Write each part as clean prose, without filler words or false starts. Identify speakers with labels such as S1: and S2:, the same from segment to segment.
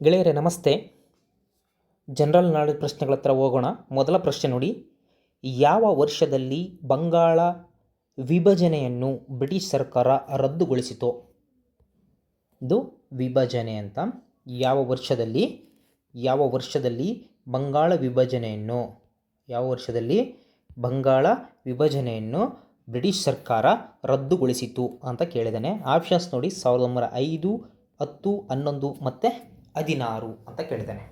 S1: ಗೆಳೆಯರೇ ನಮಸ್ತೆ. General knowledge ಪ್ರಶ್ನೆಗಳ ಹತ್ರ ಹೋಗೋಣ. ಮೊದಲ ಪ್ರಶ್ನೆ ನೋಡಿ, ಯಾವ ವರ್ಷದಲ್ಲಿ ಬಂಗಾಳ ವಿಭಜನೆಯನ್ನು ಬ್ರಿಟಿಷ್ ಸರ್ಕಾರ ರದ್ದುಗೊಳಿಸಿತು? ಇದು ವಿಭಜನೆ ಅಂತ. ಯಾವ ವರ್ಷದಲ್ಲಿ ಬಂಗಾಳ ವಿಭಜನೆಯನ್ನು ಬ್ರಿಟಿಷ್ ಸರ್ಕಾರ ರದ್ದುಗೊಳಿಸಿತು ಅಂತ ಕೇಳಿದ್ದಾನೆ. ಆಪ್ಷನ್ಸ್ ನೋಡಿ, 1905, 10, 11 ಮತ್ತು 16 ಅಂತ ಕೇಳಿದ್ದಾನೆ.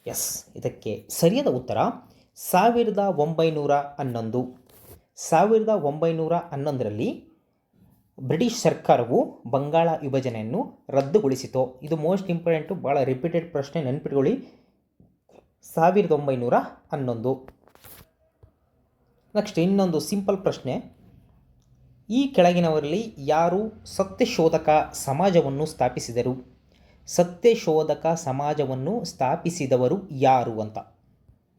S1: ಎಸ್, ಇದಕ್ಕೆ ಸರಿಯಾದ ಉತ್ತರ 1911. 1911ರಲ್ಲಿ ಬ್ರಿಟಿಷ್ ಸರ್ಕಾರವು ಬಂಗಾಳ ವಿಭಜನೆಯನ್ನು ರದ್ದುಗೊಳಿಸಿತು. ಇದು ಮೋಸ್ಟ್ ಇಂಪಾರ್ಟೆಂಟು, ಭಾಳ ರಿಪೀಟೆಡ್ ಪ್ರಶ್ನೆ, ನೆನ್ಪಿಟ್ಕೊಳ್ಳಿ. 1911. ನೆಕ್ಸ್ಟ್ ಇನ್ನೊಂದು ಸಿಂಪಲ್ ಪ್ರಶ್ನೆ, ಈ ಕೆಳಗಿನವರಲ್ಲಿ ಯಾರು ಸತ್ಯಶೋಧಕ ಸಮಾಜವನ್ನು ಸ್ಥಾಪಿಸಿದರು? ಸತ್ಯಶೋಧಕ ಸಮಾಜವನ್ನು ಸ್ಥಾಪಿಸಿದವರು ಯಾರು ಅಂತ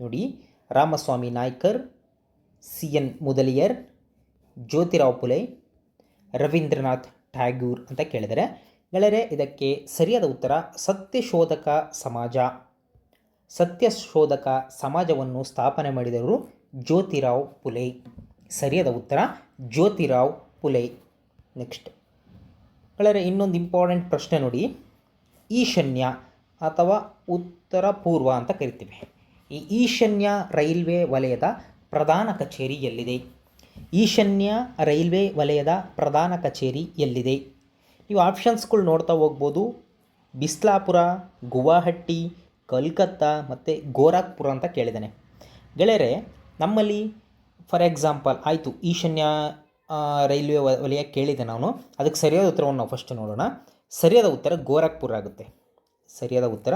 S1: ನೋಡಿ. ರಾಮಸ್ವಾಮಿ ನಾಯ್ಕರ್, CN ಮುದಲಿಯರ್, ಜ್ಯೋತಿರಾವ್ ಫುಲೆ, ರವೀಂದ್ರನಾಥ್ ಟ್ಯಾಗೂರ್ ಅಂತ ಕೇಳಿದರೆ ಗೆಳೆಯರೆ, ಇದಕ್ಕೆ ಸರಿಯಾದ ಉತ್ತರ ಸತ್ಯಶೋಧಕ ಸಮಾಜವನ್ನು ಸ್ಥಾಪನೆ ಮಾಡಿದವರು ಜ್ಯೋತಿರಾವ್ ಫುಲೆ. ಸರಿಯಾದ ಉತ್ತರ ಜ್ಯೋತಿರಾವ್ ಫುಲೆ. ನೆಕ್ಸ್ಟ್ ಗೆಳೆಯರೆ, ಇನ್ನೊಂದು ಇಂಪಾರ್ಟೆಂಟ್ ಪ್ರಶ್ನೆ ನೋಡಿ, ಈಶಾನ್ಯ ಅಥವಾ ಉತ್ತರ ಪೂರ್ವ ಅಂತ ಕರಿತೀವಿ. ಈ ಈಶಾನ್ಯ ರೈಲ್ವೆ ವಲಯದ ಪ್ರಧಾನ ಕಚೇರಿ ಎಲ್ಲಿದೆ? ಈಶಾನ್ಯ ರೈಲ್ವೆ ವಲಯದ ಪ್ರಧಾನ ಕಚೇರಿ ಎಲ್ಲಿದೆ? ನೀವು ಆಪ್ಷನ್ಸ್ಗಳು ನೋಡ್ತಾ ಹೋಗ್ಬೋದು. ಬಿಸ್ಲಾಪುರ, ಗುವಾಹಟಿ, ಕಲ್ಕತ್ತಾ ಮತ್ತು ಗೋರಖ್ಪುರ ಅಂತ ಕೇಳಿದ್ದಾನೆ. ಗೆಳೆಯರೆ, ನಮ್ಮಲ್ಲಿ ಫಾರ್ ಎಕ್ಸಾಂಪಲ್ ಆಯಿತು, ಈಶಾನ್ಯ ರೈಲ್ವೆ ವಲಯ ಕೇಳಿದೆ ನಾನು. ಅದಕ್ಕೆ ಸರಿಯಾದ ಉತ್ತರವನ್ನು ನಾವು ಫಸ್ಟ್ ನೋಡೋಣ. ಸರಿಯಾದ ಉತ್ತರ ಗೋರಖ್ಪುರ ಆಗುತ್ತೆ. ಸರಿಯಾದ ಉತ್ತರ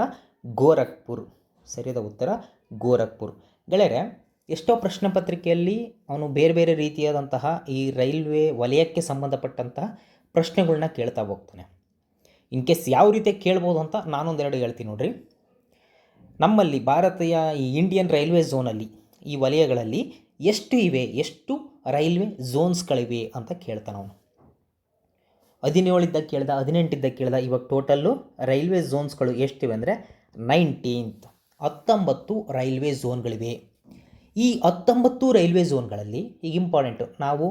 S1: ಗೋರಖ್ಪುರ್. ಗೆಳೆಯರೆ, ಎಷ್ಟೋ ಪ್ರಶ್ನೆ ಪತ್ರಿಕೆಯಲ್ಲಿ ಅವನು ಬೇರೆ ಬೇರೆ ರೀತಿಯಾದಂತಹ ಈ ರೈಲ್ವೆ ವಲಯಕ್ಕೆ ಸಂಬಂಧಪಟ್ಟಂತಹ ಪ್ರಶ್ನೆಗಳನ್ನ ಕೇಳ್ತಾ ಹೋಗ್ತಾನೆ. ಇನ್ ಕೇಸ್ ಯಾವ ರೀತಿ ಕೇಳ್ಬೋದು ಅಂತ ನಾನೊಂದೆರಡು ಹೇಳ್ತೀನಿ ನೋಡ್ರಿ. ನಮ್ಮಲ್ಲಿ ಭಾರತೀಯ ಈ ಇಂಡಿಯನ್ ರೈಲ್ವೆ ಝೋನಲ್ಲಿ, ಈ ವಲಯಗಳಲ್ಲಿ ಎಷ್ಟು ರೈಲ್ವೆ ಝೋನ್ಸ್ಗಳಿವೆ ಅಂತ ಕೇಳ್ತಾನೆ ಅವನು. 17 ಇದ್ದಾಗ ಕೇಳ್ದ, 18 ಇದ್ದಾಗ ಕೇಳ್ದ. ಇವಾಗ ಟೋಟಲ್ಲು ರೈಲ್ವೆ ಝೋನ್ಸ್ಗಳು ಎಷ್ಟಿವೆ ಅಂದರೆ 19 ರೈಲ್ವೆ ಝೋನ್ಗಳಿವೆ. ಈ 19 ರೈಲ್ವೆ ಝೋನ್ಗಳಲ್ಲಿ ಈಗ ಇಂಪಾರ್ಟೆಂಟು, ನಾವು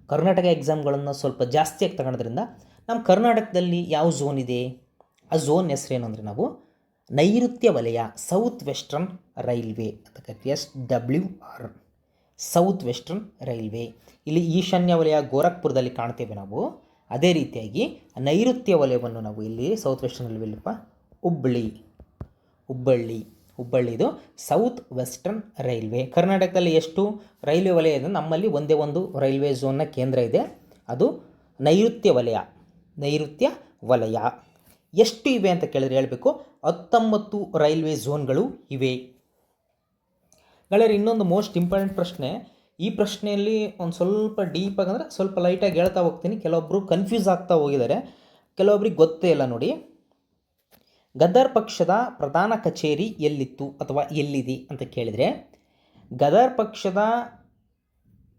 S1: ಕರ್ನಾಟಕ ಎಕ್ಸಾಮ್ಗಳನ್ನು ಸ್ವಲ್ಪ ಜಾಸ್ತಿಯಾಗಿ ತಗೊಳೋದ್ರಿಂದ ನಮ್ಮ ಕರ್ನಾಟಕದಲ್ಲಿ ಯಾವ ಝೋನ್ ಇದೆ, ಆ ಝೋನ್ ಹೆಸರೇನು ಅಂದರೆ ನಾವು ನೈಋತ್ಯ ವಲಯ, ಸೌತ್ ವೆಸ್ಟರ್ನ್ ರೈಲ್ವೆ ಅಂತ ಕರಿತೀವಿ. SWR, south western railway. ಇಲ್ಲಿ ಈಶಾನ್ಯ ವಲಯ ಗೋರಖ್ಪುರದಲ್ಲಿ ಕಾಣ್ತೇವೆ ನಾವು. ಅದೇ ರೀತಿಯಾಗಿ ನೈಋತ್ಯ ವಲಯವನ್ನು ನಾವು ಇಲ್ಲಿ ಸೌತ್ ವೆಸ್ಟರ್ನ್ ರೈಲ್ವೆಲಿಪ್ಪ ಹುಬ್ಬಳ್ಳಿದು ಸೌತ್ ವೆಸ್ಟರ್ನ್ ರೈಲ್ವೆ. ಕರ್ನಾಟಕದಲ್ಲಿ ಎಷ್ಟು ರೈಲ್ವೆ ವಲಯ ಇದೆ? ನಮ್ಮಲ್ಲಿ ಒಂದೇ ಒಂದು ರೈಲ್ವೆ ಝೋನ್ನ ಕೇಂದ್ರ ಇದೆ, ಅದು ನೈಋತ್ಯ ವಲಯ. ಎಷ್ಟು ಇವೆ ಅಂತ ಕೇಳಿದ್ರೆ ಹೇಳಬೇಕು, 19 ರೈಲ್ವೆ ಝೋನ್ಗಳು ಇವೆ. ಗೆಳೆಯರೆ, ಇನ್ನೊಂದು ಮೋಸ್ಟ್ ಇಂಪಾರ್ಟೆಂಟ್ ಪ್ರಶ್ನೆ. ಈ ಪ್ರಶ್ನೆಯಲ್ಲಿ ಒಂದು ಸ್ವಲ್ಪ ಡೀಪಾಗಿ ಅಂದರೆ ಸ್ವಲ್ಪ ಲೈಟಾಗಿ ಹೇಳ್ತಾ ಹೋಗ್ತೀನಿ. ಕೆಲವೊಬ್ಬರು ಕನ್ಫ್ಯೂಸ್ ಆಗ್ತಾ ಹೋಗಿದ್ದಾರೆ, ಕೆಲವೊಬ್ರಿಗೆ ಗೊತ್ತೇ ಇಲ್ಲ ನೋಡಿ. ಗದರ್ ಪಕ್ಷದ ಪ್ರಧಾನ ಕಚೇರಿ ಎಲ್ಲಿತ್ತು ಅಥವಾ ಎಲ್ಲಿದೆ ಅಂತ ಕೇಳಿದರೆ, ಗದರ್ ಪಕ್ಷದ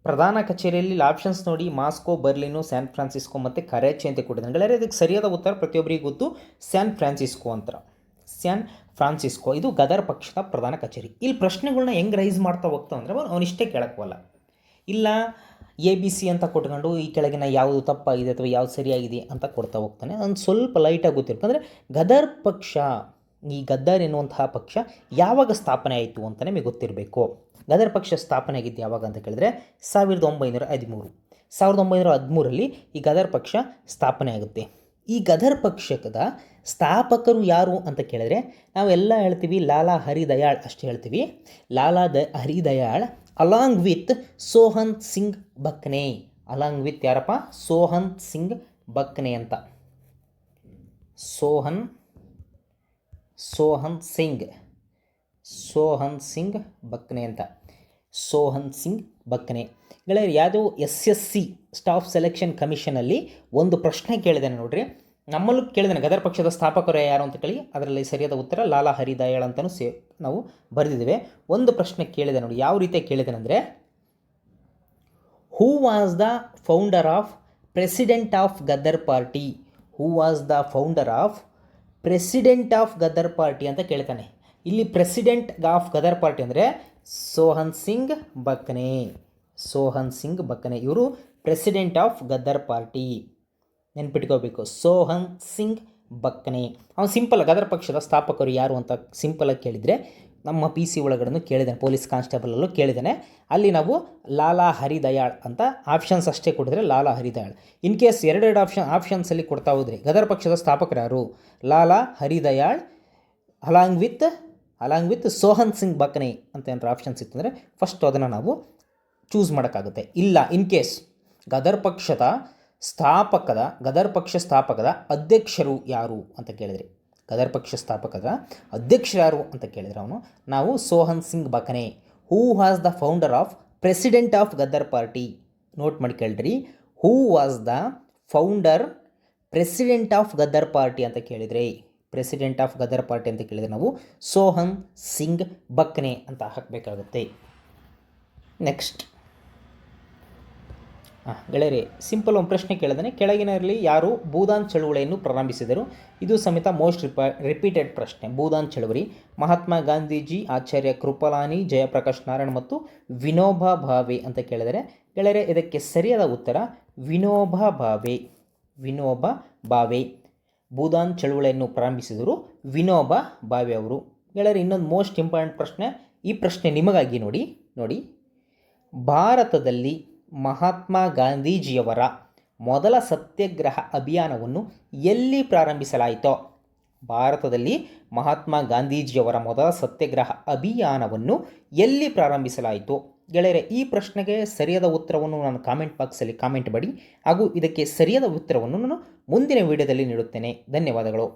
S1: ಪ್ರಧಾನ ಕಚೇರಿಯಲ್ಲಿ ಆಪ್ಷನ್ಸ್ ನೋಡಿ, ಮಾಸ್ಕೋ, ಬರ್ಲಿನು, ಸ್ಯಾನ್ ಫ್ರಾನ್ಸಿಸ್ಕೋ ಮತ್ತು ಕರಾಚಿ ಅಂತ ಕೊಟ್ಟಿದ್ದಾನೆ. ಗೆಳೆಯರೆ, ಇದಕ್ಕೆ ಸರಿಯಾದ ಉತ್ತರ ಪ್ರತಿಯೊಬ್ಬರಿಗೆ ಗೊತ್ತು, ಸ್ಯಾನ್ ಫ್ರಾನ್ಸಿಸ್ಕೋ. ಇದು ಗದರ್ ಪಕ್ಷದ ಪ್ರಧಾನ ಕಚೇರಿ. ಇಲ್ಲಿ ಪ್ರಶ್ನೆಗಳನ್ನ ಹೆಂಗೆ ರೈಸ್ ಮಾಡ್ತಾ ಹೋಗ್ತಾ ಅಂದರೆ ಅವನಿಷ್ಟೇ ಕೇಳೋಕ್ಕಲ್ಲ. ಇಲ್ಲ ABC ಅಂತ ಕೊಟ್ಕೊಂಡು ಈ ಕೆಳಗಿನ ಯಾವುದು ತಪ್ಪಾಗಿದೆ ಅಥವಾ ಯಾವುದು ಸರಿಯಾಗಿದೆ ಅಂತ ಕೊಡ್ತಾ ಹೋಗ್ತಾನೆ. ಒಂದು ಸ್ವಲ್ಪ ಲೈಟಾಗಿ ಗೊತ್ತಿರಬೇಕು. ಅಂದರೆ ಗದರ್ ಪಕ್ಷ, ಈ ಗದ್ದರ್ ಎನ್ನುವಂತಹ ಪಕ್ಷ ಯಾವಾಗ ಸ್ಥಾಪನೆ ಆಯಿತು ಅಂತ ನಿಮಗೆ ಗೊತ್ತಿರಬೇಕು. ಗದರ್ ಪಕ್ಷ ಸ್ಥಾಪನೆ ಆಗಿದ್ದು ಯಾವಾಗ ಅಂತ ಕೇಳಿದ್ರೆ 1913. 1913ರಲ್ಲಿ ಈ ಗದರ್ ಪಕ್ಷ ಸ್ಥಾಪನೆ ಆಗುತ್ತೆ. ಈ ಗದರ್ ಪಕ್ಷದ ಸ್ಥಾಪಕರು ಯಾರು ಅಂತ ಕೇಳಿದ್ರೆ ನಾವೆಲ್ಲ ಹೇಳ್ತೀವಿ ಲಾಲಾ ಹರಿದಯಾಳ್ ಅಷ್ಟೇ ಹೇಳ್ತೀವಿ. ಹರಿದಯಾಳ್ ಅಲಾಂಗ್ ವಿತ್ ಸೋಹನ್ ಸಿಂಗ್ ಬಕ್ನೆ. ಅಲಾಂಗ್ ವಿತ್ ಯಾರಪ್ಪ? ಸೋಹನ್ ಸಿಂಗ್ ಬಕ್ನೆ ಅಂತ. ಸೋಹನ್ ಸಿಂಗ್ ಬಕ್ನೆ. ಗೆಳೆಯರು, ಯಾವುದೋ SSC ಸ್ಟಾಫ್ ಸೆಲೆಕ್ಷನ್ ಕಮಿಷನಲ್ಲಿ ಒಂದು ಪ್ರಶ್ನೆ ಕೇಳಿದ್ದಾನೆ ನೋಡ್ರಿ. ನಮ್ಮಲ್ಲೂ ಕೇಳಿದ್ದಾನೆ, ಗದರ್ ಪಕ್ಷದ ಸ್ಥಾಪಕರು ಯಾರು ಅಂತ ಕೇಳಿ. ಅದರಲ್ಲಿ ಸರಿಯಾದ ಉತ್ತರ ಲಾಲಾ ಹರಿದಯಾಳ್ ಅಂತಲೂ ನಾವು ಬರೆದಿದ್ದೇವೆ. ಒಂದು ಪ್ರಶ್ನೆ ಕೇಳಿದೆ ನೋಡಿ, ಯಾವ ರೀತಿ ಕೇಳಿದ್ದಾನೆ ಅಂದರೆ, ಹೂ was the founder of president of Ghadar party? Who was the founder of president of Ghadar party ಅಂತ ಕೇಳ್ತಾನೆ. ಇಲ್ಲಿ ಪ್ರೆಸಿಡೆಂಟ್ ಆಫ್ ಗದರ್ ಪಾರ್ಟಿ ಅಂದರೆ ಸೋಹನ್ ಸಿಂಗ್ ಬಕ್ನೆ. ಸೋಹನ್ ಸಿಂಗ್ ಬಕ್ನೆ ಇವರು ಪ್ರೆಸಿಡೆಂಟ್ ಆಫ್ ಗದರ್ ಪಾರ್ಟಿ. ನೆನ್ಪಿಟ್ಕೋಬೇಕು, ಸೋಹನ್ ಸಿಂಗ್ ಬಕ್ನೆ. ಅವನು ಸಿಂಪಲ್ ಗದರ್ ಪಕ್ಷದ ಸ್ಥಾಪಕರು ಯಾರು ಅಂತ ಸಿಂಪಲಾಗಿ ಕೇಳಿದರೆ ನಮ್ಮ ಪಿ ಸಿ ಒಳಗಡೆ ಕೇಳಿದ್ದಾನೆ, ಪೊಲೀಸ್ ಕಾನ್ಸ್ಟೇಬಲಲ್ಲೂ ಕೇಳಿದ್ದಾನೆ. ಅಲ್ಲಿ ನಾವು ಲಾಲಾ ಹರಿದಯಾಳ್ ಅಂತ ಆಪ್ಷನ್ಸ್ ಅಷ್ಟೇ ಕೊಟ್ಟಿದ್ರೆ ಲಾಲಾ ಹರಿದಯಾಳ್. ಇನ್ ಕೇಸ್ ಎರಡೆರಡು ಆಪ್ಷನ್ಸಲ್ಲಿ ಕೊಡ್ತಾ ಹೋದರೆ ಗದರ್ ಪಕ್ಷದ ಸ್ಥಾಪಕರು ಯಾರು, ಲಾಲಾ ಹರಿದಯಾಳ್ ಅಲಾಂಗ್ ವಿತ್ ಸೋಹನ್ ಸಿಂಗ್ ಬಕ್ನೆ ಅಂತ ಏನಾರು ಆಪ್ಷನ್ಸ್ ಇತ್ತು ಅಂದರೆ ಫಸ್ಟ್ ಅದನ್ನು ನಾವು ಚೂಸ್ ಮಾಡೋಕ್ಕಾಗುತ್ತೆ. ಇಲ್ಲ ಇನ್ ಕೇಸ್ ಗದರ್ ಪಕ್ಷ ಸ್ಥಾಪಕದ ಅಧ್ಯಕ್ಷರು ಯಾರು ಅಂತ ಕೇಳಿದರೆ, ಗದರ್ ಪಕ್ಷ ಸ್ಥಾಪಕದ ಅಧ್ಯಕ್ಷರು ಯಾರು ಅಂತ ಕೇಳಿದರೆ ನಾವು ಸೋಹನ್ ಸಿಂಗ್ ಬಕ್ನೆ. Who was the founder of president of Ghadar party. Note ಮಾಡಿ ಕೇಳ್ರಿ, who was the founder president of Ghadar party ಅಂತ ಕೇಳಿದರೆ, ಪ್ರೆಸಿಡೆಂಟ್ ಆಫ್ ಗದರ್ ಪಾರ್ಟಿ ಅಂತ ಕೇಳಿದರೆ ನಾವು ಸೋಹನ್ ಸಿಂಗ್ ಬಕ್ನೆ ಅಂತ ಹಾಕಬೇಕಾಗುತ್ತೆ. ನೆಕ್ಸ್ಟ್ ಗೆಳೆಯರೆ, ಸಿಂಪಲ್ ಒಂದು ಪ್ರಶ್ನೆ ಕೇಳಿದಾನೆ, ಕೆಳಗಿನಲ್ಲಿ ಯಾರು ಭೂದಾನ್ ಚಳುವಳಿಯನ್ನು ಪ್ರಾರಂಭಿಸಿದರು? ಇದು ಸಮೇತ ಮೋಸ್ಟ್ ರಿಪೀಟೆಡ್ ಪ್ರಶ್ನೆ. ಭೂದಾನ್ ಚಳುವಳಿ ಮಹಾತ್ಮ ಗಾಂಧೀಜಿ, ಆಚಾರ್ಯ ಕೃಪಲಾನಿ, ಜಯಪ್ರಕಾಶ್ ನಾರಾಯಣ್ ಮತ್ತು ವಿನೋಬಾ ಭಾವೆ ಅಂತ ಕೇಳಿದರೆ ಗೆಳೆಯರೆ ಇದಕ್ಕೆ ಸರಿಯಾದ ಉತ್ತರ ವಿನೋಬಾ ಭಾವೆ. ಭೂದಾನ್ ಚಳುವಳಿಯನ್ನು ಪ್ರಾರಂಭಿಸಿದರು ವಿನೋಬಾ ಭಾವೆ ಅವರು. ಗೆಳೆಯರೆ ಇನ್ನೊಂದು ಮೋಸ್ಟ್ ಇಂಪಾರ್ಟೆಂಟ್ ಪ್ರಶ್ನೆ, ಈ ಪ್ರಶ್ನೆ ನಿಮಗಾಗಿ ನೋಡಿ. ಭಾರತದಲ್ಲಿ ಮಹಾತ್ಮ ಗಾಂಧೀಜಿಯವರ ಮೊದಲ ಸತ್ಯಾಗ್ರಹ ಅಭಿಯಾನವನ್ನು ಎಲ್ಲಿ ಪ್ರಾರಂಭಿಸಲಾಯಿತೋ? ಭಾರತದಲ್ಲಿ ಮಹಾತ್ಮ ಗಾಂಧೀಜಿಯವರ ಮೊದಲ ಸತ್ಯಾಗ್ರಹ ಅಭಿಯಾನವನ್ನು ಎಲ್ಲಿ ಪ್ರಾರಂಭಿಸಲಾಯಿತು? ಗೆಳೆಯರೆ ಈ ಪ್ರಶ್ನೆಗೆ ಸರಿಯಾದ ಉತ್ತರವನ್ನು ನಾನು ಕಾಮೆಂಟ್ ಬಾಕ್ಸಲ್ಲಿ ಕಾಮೆಂಟ್ ಮಾಡಿ, ಹಾಗೂ ಇದಕ್ಕೆ ಸರಿಯಾದ ಉತ್ತರವನ್ನು ನಾನು ಮುಂದಿನ ವಿಡಿಯೋದಲ್ಲಿ ನೀಡುತ್ತೇನೆ. ಧನ್ಯವಾದಗಳು.